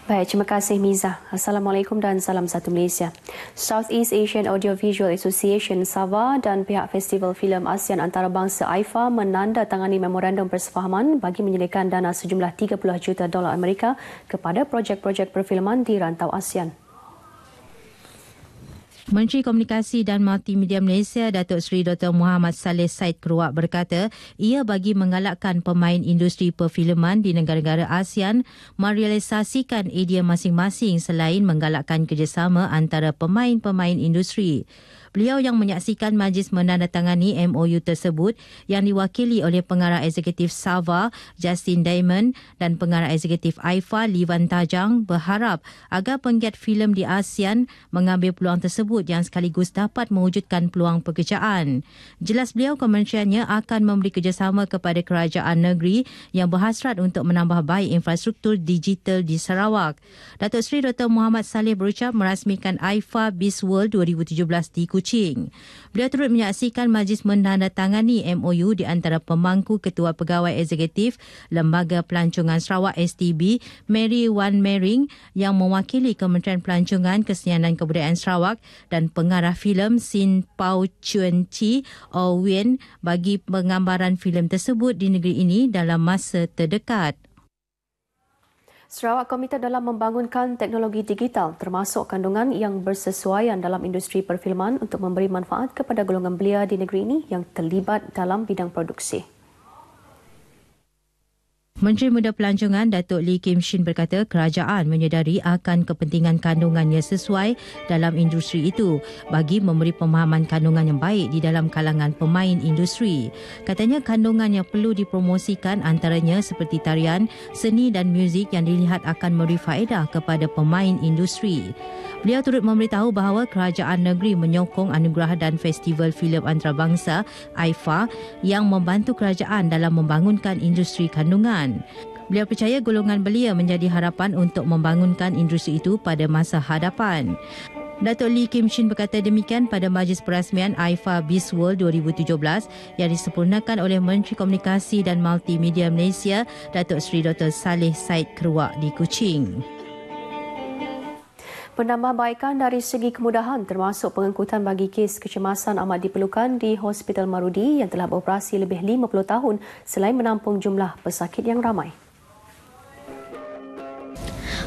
Baik, terima kasih Miza. Assalamualaikum dan salam satu Malaysia. Southeast Asian Audiovisual Association SAVA dan pihak Festival Filem ASEAN Antarabangsa AIFA menandatangani memorandum persefahaman bagi menyediakan dana sejumlah $30 juta Amerika kepada projek-projek perfilman di rantau ASEAN. Menteri Komunikasi dan Multimedia Malaysia Datuk Seri Dr. Muhammad Saleh Said Keruak berkata ia bagi menggalakkan pemain industri perfilman di negara-negara ASEAN merealisasikan idea masing-masing selain menggalakkan kerjasama antara pemain-pemain industri. Beliau yang menyaksikan majlis menandatangani MOU tersebut yang diwakili oleh pengarah eksekutif SAVA Justin Diamond dan pengarah eksekutif AIFA Livan Tajang berharap agar penggiat filem di ASEAN mengambil peluang tersebut yang sekaligus dapat mewujudkan peluang pekerjaan. Jelas beliau kementeriannya akan memberi kerjasama kepada kerajaan negeri yang berhasrat untuk menambah baik infrastruktur digital di Sarawak. Datuk Seri Dr. Muhammad Saleh berucap merasmikan AIFA Biz World 2017 di Kuching. Beliau turut menyaksikan majlis menandatangani MOU di antara pemangku Ketua Pegawai Eksekutif Lembaga Pelancongan Sarawak STB, Mary Wan Mering yang mewakili Kementerian Pelancongan, Kesenian dan Kebudayaan Sarawak dan pengarah filem Sin Pau Chuen Chi Owen bagi penggambaran filem tersebut di negeri ini dalam masa terdekat. Sarawak komited dalam membangunkan teknologi digital termasuk kandungan yang bersesuaian dalam industri perfilman untuk memberi manfaat kepada golongan belia di negeri ini yang terlibat dalam bidang produksi. Menteri Muda Pelancongan Datuk Lee Kim Shin berkata kerajaan menyedari akan kepentingan kandungannya sesuai dalam industri itu bagi memberi pemahaman kandungan yang baik di dalam kalangan pemain industri. Katanya kandungan yang perlu dipromosikan antaranya seperti tarian, seni dan muzik yang dilihat akan memberi faedah kepada pemain industri. Beliau turut memberitahu bahawa kerajaan negeri menyokong anugerah dan festival filem antarabangsa AIFA yang membantu kerajaan dalam membangunkan industri kandungan. Beliau percaya golongan belia menjadi harapan untuk membangunkan industri itu pada masa hadapan. Datuk Lee Kim Shin berkata demikian pada majlis perasmian AIFA Biz World 2017 yang disempurnakan oleh Menteri Komunikasi dan Multimedia Malaysia Datuk Seri Dr. Saleh Said Keruak di Kuching. Penambahbaikan dari segi kemudahan termasuk pengangkutan bagi kes kecemasan amat diperlukan di Hospital Marudi yang telah beroperasi lebih 50 tahun selain menampung jumlah pesakit yang ramai.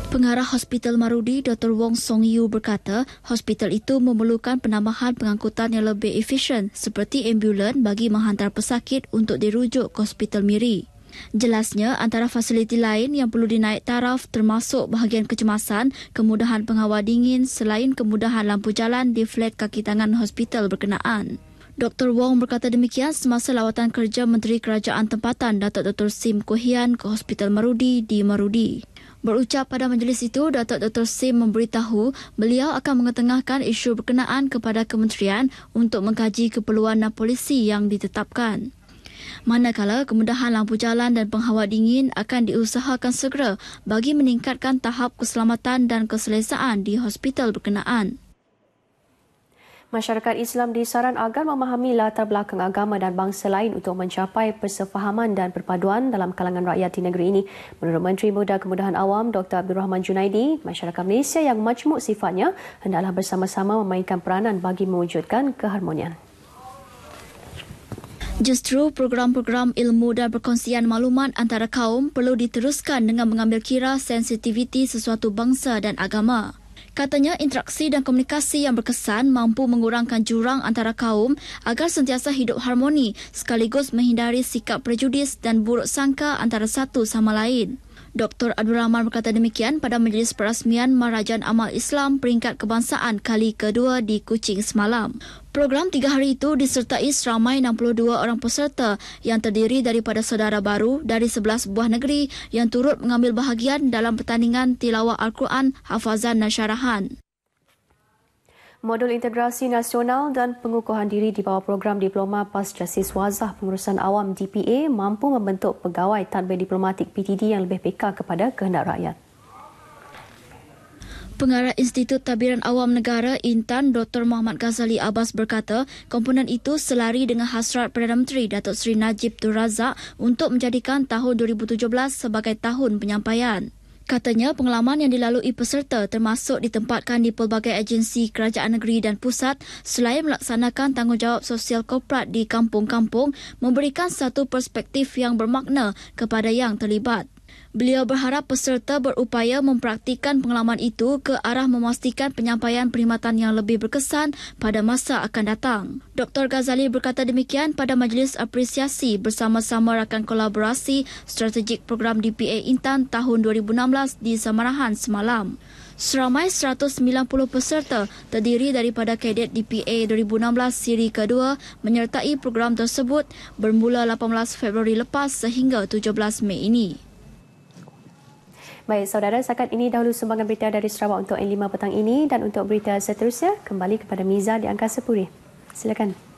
Pengarah Hospital Marudi Dr. Wong Song Yu berkata hospital itu memerlukan penambahan pengangkutan yang lebih efisien seperti ambulan bagi menghantar pesakit untuk dirujuk ke Hospital Miri. Jelasnya, antara fasiliti lain yang perlu dinaik taraf termasuk bahagian kecemasan, kemudahan pengawal dingin selain kemudahan lampu jalan di flat kaki tangan hospital berkenaan. Dr. Wong berkata demikian semasa lawatan kerja Menteri Kerajaan Tempatan Datuk Dr. Sim Koh Hian ke Hospital Marudi di Marudi. Berucap pada majlis itu, Datuk Dr. Sim memberitahu beliau akan mengetengahkan isu berkenaan kepada kementerian untuk mengkaji keperluan polisi yang ditetapkan. Manakala kemudahan lampu jalan dan penghawa dingin akan diusahakan segera bagi meningkatkan tahap keselamatan dan keselesaan di hospital berkenaan. Masyarakat Islam disaran agar memahami latar belakang agama dan bangsa lain untuk mencapai persefahaman dan perpaduan dalam kalangan rakyat di negeri ini. Menurut Menteri Muda Kemudahan Awam Dr. Abdul Rahman Junaidi, masyarakat Malaysia yang majmuk sifatnya hendaklah bersama-sama memainkan peranan bagi mewujudkan keharmonian. Justru program-program ilmu dan perkongsian maklumat antara kaum perlu diteruskan dengan mengambil kira sensitiviti sesuatu bangsa dan agama. Katanya interaksi dan komunikasi yang berkesan mampu mengurangkan jurang antara kaum agar sentiasa hidup harmoni sekaligus menghindari sikap prejudis dan buruk sangka antara satu sama lain. Dr. Abdul Rahman berkata demikian pada majlis perasmian Maharajan Amal Islam peringkat kebangsaan kali kedua di Kuching semalam. Program 3 hari itu disertai seramai 62 orang peserta yang terdiri daripada saudara baru dari 11 buah negeri yang turut mengambil bahagian dalam pertandingan tilawah Al-Quran, hafazan dan syarahan. Modul Integrasi Nasional dan Pengukuhan Diri di bawah program Diploma Pasca Siswazah Pengurusan Awam DPA mampu membentuk pegawai tadbir diplomatik PTD yang lebih peka kepada kehendak rakyat. Pengarah Institut Tadbiran Awam Negara Intan Dr. Muhammad Ghazali Abbas berkata komponen itu selari dengan hasrat Perdana Menteri Datuk Seri Najib Tun Razak untuk menjadikan tahun 2017 sebagai tahun penyampaian. Katanya pengalaman yang dilalui peserta termasuk ditempatkan di pelbagai agensi kerajaan negeri dan pusat selain melaksanakan tanggungjawab sosial korporat di kampung-kampung memberikan satu perspektif yang bermakna kepada yang terlibat. Beliau berharap peserta berupaya mempraktikkan pengalaman itu ke arah memastikan penyampaian perkhidmatan yang lebih berkesan pada masa akan datang. Dr. Ghazali berkata demikian pada majlis apresiasi bersama-sama rakan kolaborasi strategik program DPA Intan tahun 2016 di Samarahan semalam. Seramai 190 peserta terdiri daripada kadet DPA 2016 siri kedua menyertai program tersebut bermula 18 Februari lepas sehingga 17 Mei ini. Baik, saudara, setakat ini dahulu sumbangan berita dari Sarawak untuk N5 petang ini dan untuk berita seterusnya kembali kepada Miza di Angkasa Puri. Silakan.